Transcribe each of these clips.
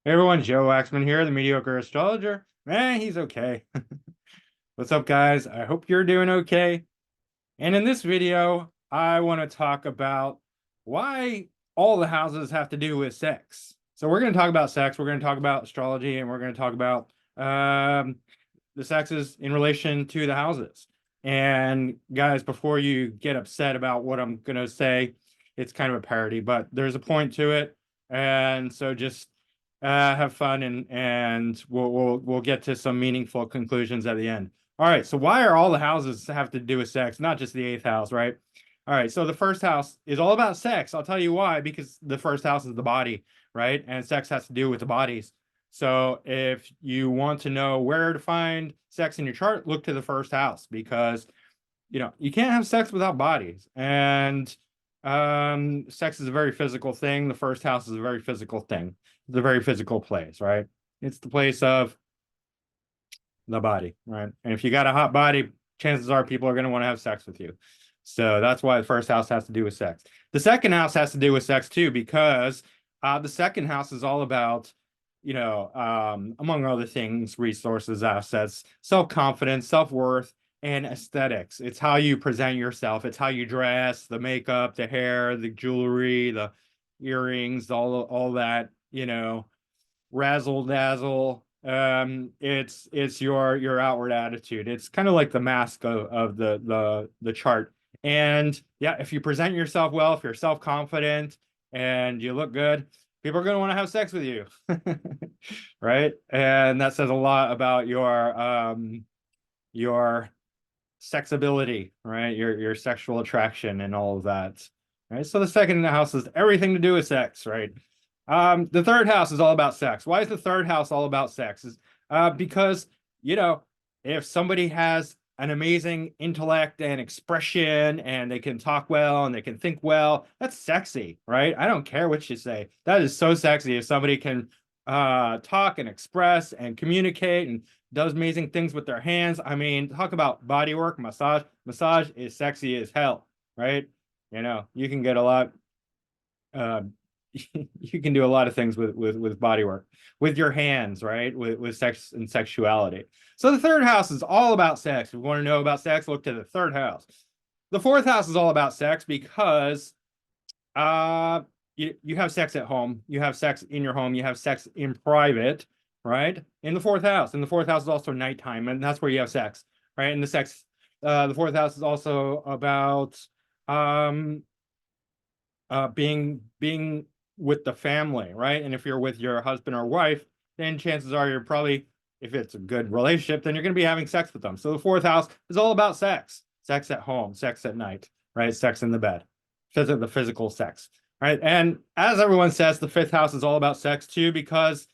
Hey everyone, Joe Waxman here, the mediocre astrologer. He's okay. What's up, guys? I hope you're doing okay. And in this video, I want to talk about why all the houses have to do with sex. So we're going to talk about sex, we're going to talk about astrology, and we're going to talk about the sexes in relation to the houses. And guys, before you get upset about what I'm going to say, it's kind of a parody, but there's a point to it. And so just have fun and we'll get to some meaningful conclusions at the end. All right, so why are all the houses have to do with sex, not just the eighth house, right? All right, so the first house is all about sex. I'll tell you why, because the first house is the body, right? And sex has to do with the bodies. So if you want to know where to find sex in your chart, look to the first house because you can't have sex without bodies. And sex is a very physical thing. The first house is a very physical thing. It's a very physical place, right? It's the place of the body, right? And if you got a hot body, chances are people are going to want to have sex with you. So that's why the first house has to do with sex. The second house has to do with sex too, because the second house is all about, among other things, resources, assets, self-confidence, self-worth, and aesthetics. It's how you present yourself. It's how you dress, the makeup, the hair, the jewelry, the earrings, all that, razzle dazzle. It's your outward attitude. It's kind of like the mask of the chart. And yeah, if you present yourself well, if you're self-confident and you look good, people are going to want to have sex with you. Right? And that says a lot about your sexability, right? Your sexual attraction and all of that. Right. So the second house is everything to do with sex, right? The third house is all about sex. Why is the third house all about sex? Is because if somebody has an amazing intellect and expression and they can talk well and they can think well, that's sexy, right? I don't care what you say. That is so sexy if somebody can talk and express and communicate and does amazing things with their hands. I mean, talk about body work, massage. Massage is sexy as hell, right? You can get a lot. Uh, you can do a lot of things with body work, with your hands, right? With sex and sexuality. So the third house is all about sex. If you want to know about sex, look to the third house. The fourth house is all about sex because uh you have sex at home, you have sex in your home, you have sex in private, right? In the fourth house. And the fourth house is also nighttime, and that's where you have sex, right? And the fourth house is also about um being with the family, right? And if you're with your husband or wife, then chances are you're probably, if it's a good relationship, then you're going to be having sex with them. So the fourth house is all about sex, sex at home, sex at night, right? Sex in the bed, the physical sex, right? And as everyone says, the fifth house is all about sex too, because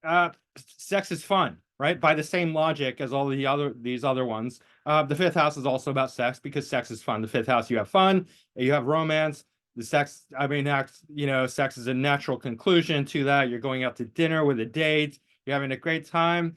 uh, sex is fun, right? By the same logic as all these other ones. The fifth house is also about sex because sex is fun. The fifth house, you have fun, you have romance. The sex, I mean, sex is a natural conclusion to that. You're going out to dinner with a date, you're having a great time.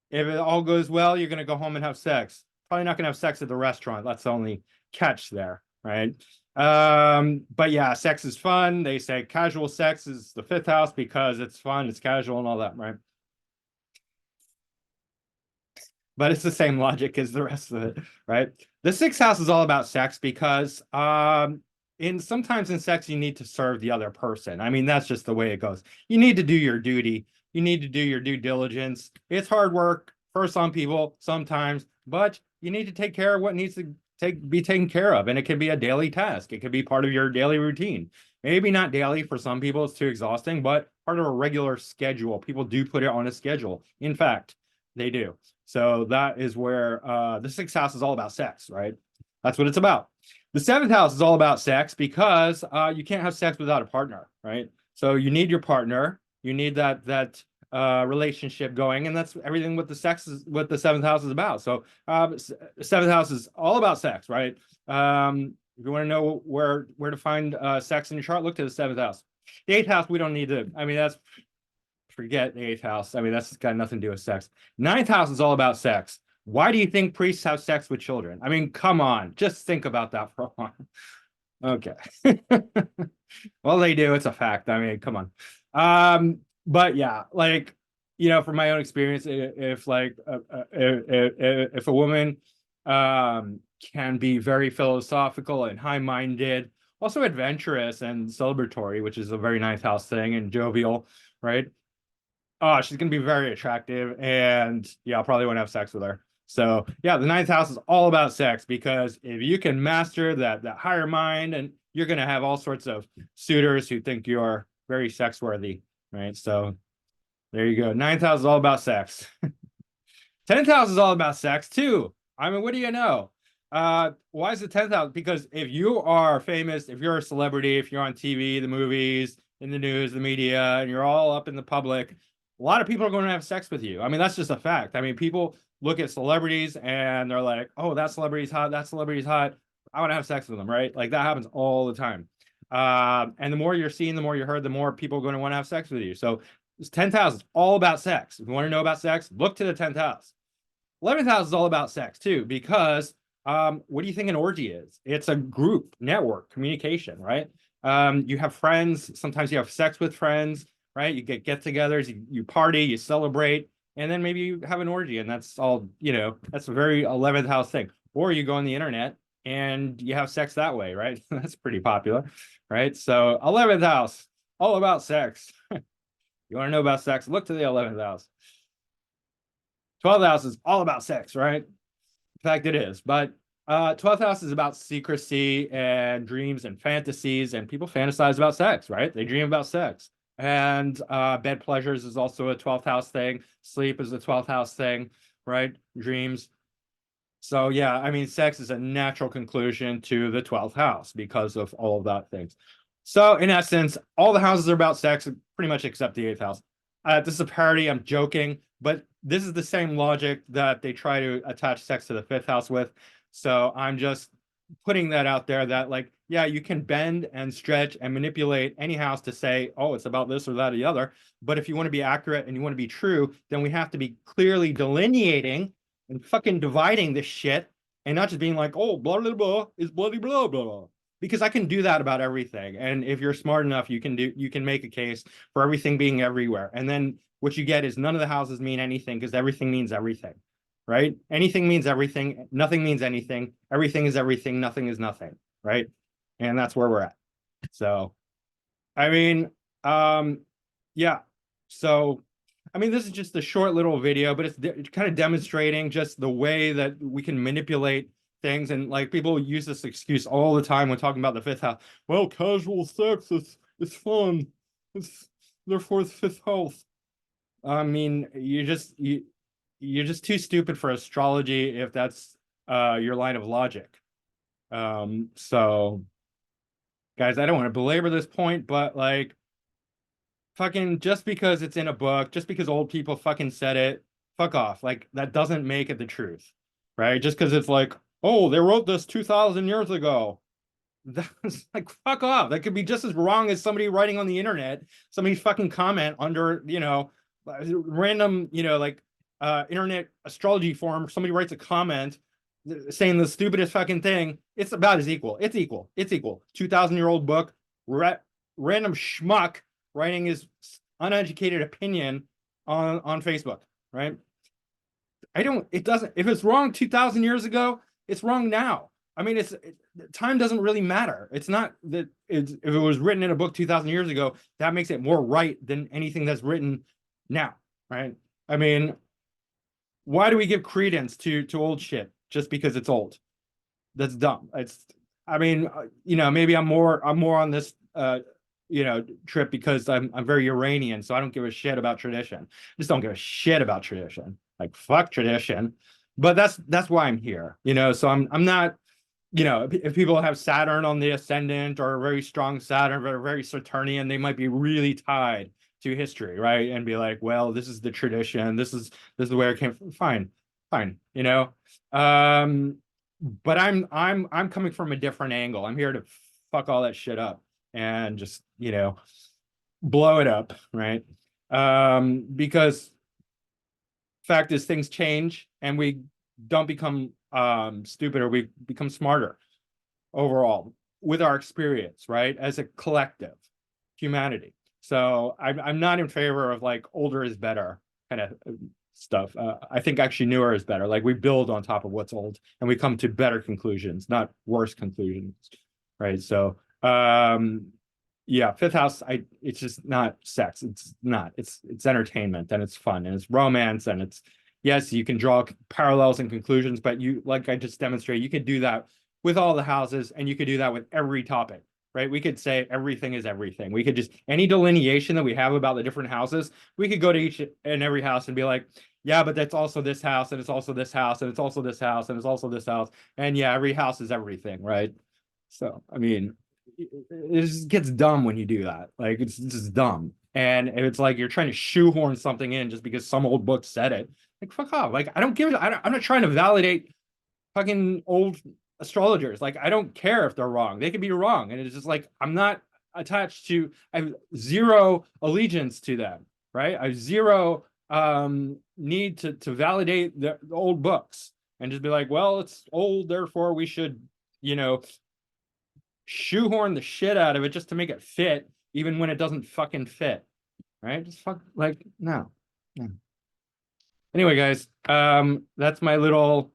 If it all goes well, you're going to go home and have sex. Probably not going to have sex at the restaurant. That's the only catch there, right? But yeah, sex is fun. They say casual sex is the fifth house because it's fun, it's casual and all that, right? But it's the same logic as the rest of it, right? The sixth house is all about sex because in sometimes in sex you need to serve the other person. I mean, that's just the way it goes. You need to do your duty. You need to do your due diligence. It's hard work for some people sometimes, but you need to take care of what needs to be taken care of. And it can be a daily task. It could be part of your daily routine. Maybe not daily for some people, it's too exhausting, but part of a regular schedule. People do put it on a schedule. In fact, they do. So that is where the sixth house is all about sex, right? That's what it's about. The seventh house is all about sex because you can't have sex without a partner, right? So you need your partner, you need that relationship going, and that's everything what the seventh house is about. So seventh house is all about sex, right? If you want to know where to find sex in your chart, look to the seventh house. The eighth house, we don't need to. I mean, that's forget the eighth house. I mean, that's got nothing to do with sex. Ninth house is all about sex. Why do you think priests have sex with children? I mean, come on, just think about that for a while. Okay. Well, they do. It's a fact. I mean, come on. but yeah, like, from my own experience, if like if a woman can be very philosophical and high-minded, also adventurous and celebratory, which is a very ninth house thing, and jovial, right? Oh, she's gonna be very attractive, and yeah, I'll probably want to have sex with her. So yeah, the ninth house is all about sex, because if you can master that higher mind, and you're gonna have all sorts of suitors who think you're very sex worthy, right? So there you go. Ninth house is all about sex. 10th house is all about sex too. I mean, what do you know? Why is the 10th house? Because if you are famous, if you're a celebrity, if you're on TV, the movies, in the news, the media, and you're all up in the public, a lot of people are going to have sex with you. I mean, that's just a fact. I mean, people look at celebrities and they're like, oh, that celebrity's hot, that celebrity's hot. I want to have sex with them, right? Like that happens all the time. And the more you're seen, the more you're heard, the more people are going to want to have sex with you. So this 10th house is all about sex. If you want to know about sex, look to the 10th house. 11th house is all about sex too, because what do you think an orgy is? It's a group network communication, right? You have friends. Sometimes you have sex with friends, right? You get-togethers, you party, you celebrate, and then maybe you have an orgy, and that's all. That's a very 11th house thing. Or you go on the internet and you have sex that way, right? That's pretty popular, right? So 11th house, all about sex. You want to know about sex? Look to the 11th house. 12th house is all about sex, right? In fact, it is. But 12th house is about secrecy and dreams and fantasies, and people fantasize about sex, right? They dream about sex. And bed pleasures is also a 12th house thing. Sleep is a 12th house thing, right? Dreams. So yeah, I mean, sex is a natural conclusion to the 12th house because of all of that things. So in essence, all the houses are about sex, pretty much except the 8th house. This is a parody. I'm joking, but this is the same logic that they try to attach sex to the 5th house with. So I'm just putting that out there that, like, yeah, you can bend and stretch and manipulate any house to say, oh, it's about this or that or the other. But if you want to be accurate and you want to be true, then we have to be clearly delineating and fucking dividing this shit, and not just being like, oh, blah blah blah is bloody blah blah. Because I can do that about everything. And if you're smart enough, you can make a case for everything being everywhere. And then what you get is none of the houses mean anything, because everything means everything. Right? Anything means everything, nothing means anything, everything is everything, nothing is nothing, right? And that's where we're at. So I mean, yeah. So, I mean, this is just a short little video, but it's kind of demonstrating just the way that we can manipulate things. And like people use this excuse all the time when talking about the 5th house. Well, casual sex is it's fun. It's therefore it's 5th house. I mean, you're just too stupid for astrology if that's your line of logic. So guys, I don't want to belabor this point, but like fucking just because it's in a book, just because old people fucking said it, fuck off. Like that doesn't make it the truth, right? Just because it's like, oh, they wrote this 2,000 years ago. That's like fuck off. That could be just as wrong as somebody writing on the internet, somebody fucking comment under, random, like internet astrology forum, somebody writes a comment saying the stupidest fucking thing. It's about as equal. It's equal. It's equal. 2,000-year-old book, random schmuck writing his uneducated opinion on Facebook, right? It doesn't, if it's wrong 2,000 years ago, it's wrong now. I mean, time doesn't really matter. It's not that if it was written in a book 2,000 years ago, that makes it more right than anything that's written now, right? I mean, why do we give credence to old shit just because it's old? That's dumb. I mean, maybe I'm more on this trip because I'm very Uranian, so I don't give a shit about tradition. I just don't give a shit about tradition. Like fuck tradition. But that's why I'm here. So I'm not, if people have Saturn on the ascendant or a very strong Saturn or very Saturnian, they might be really tied to history, right? And be like, well, this is the tradition, this is where it came from. Fine, fine, but I'm coming from a different angle. I'm here to fuck all that shit up and just, blow it up, right? Because fact is things change and we don't become stupid, or we become smarter overall with our experience, right? As a collective humanity. So I'm not in favor of like older is better kind of stuff. I think actually newer is better. Like we build on top of what's old and we come to better conclusions, not worse conclusions. Right. So yeah, fifth house, it's just not sex. It's not. It's entertainment and it's fun and it's romance and it's yes, you can draw parallels and conclusions, but you like I just demonstrated, you could do that with all the houses and you could do that with every topic. Right. We could say everything is everything. We could just any delineation that we have about the different houses, we could go to each and every house and be like, yeah, but that's also this house, and it's also this house, and it's also this house, and it's also this house. And yeah, every house is everything, right? So, I mean, it just gets dumb when you do that. Like it's just dumb. And if it's like you're trying to shoehorn something in just because some old book said it, like fuck off. Like I don't give it. I'm not trying to validate fucking old astrologers. Like I don't care if they're wrong. They could be wrong, and it's just like I'm not attached to. I have zero allegiance to them. Right. I have zero need to validate the old books and just be like, well, it's old, therefore we should, you know, shoehorn the shit out of it just to make it fit, even when it doesn't fucking fit. Right? Just fuck like no. No. Anyway, guys, that's my little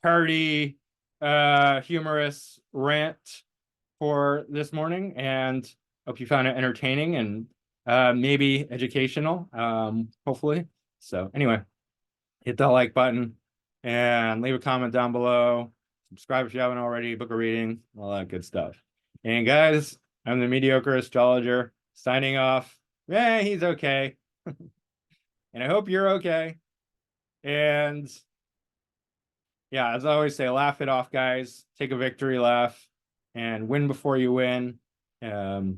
parody humorous rant for this morning, and hope you found it entertaining and maybe educational, hopefully. So anyway, hit that like button and leave a comment down below. Subscribe if you haven't already, book a reading, all that good stuff. And guys, I'm the mediocre astrologer signing off. Yeah, he's okay. And I hope you're okay. And yeah, as I always say, laugh it off, guys. Take a victory laugh and win before you win. Um,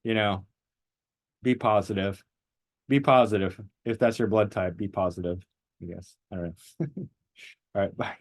you know, be positive. Be positive. If that's your blood type, be positive, I guess. All right. All right, bye.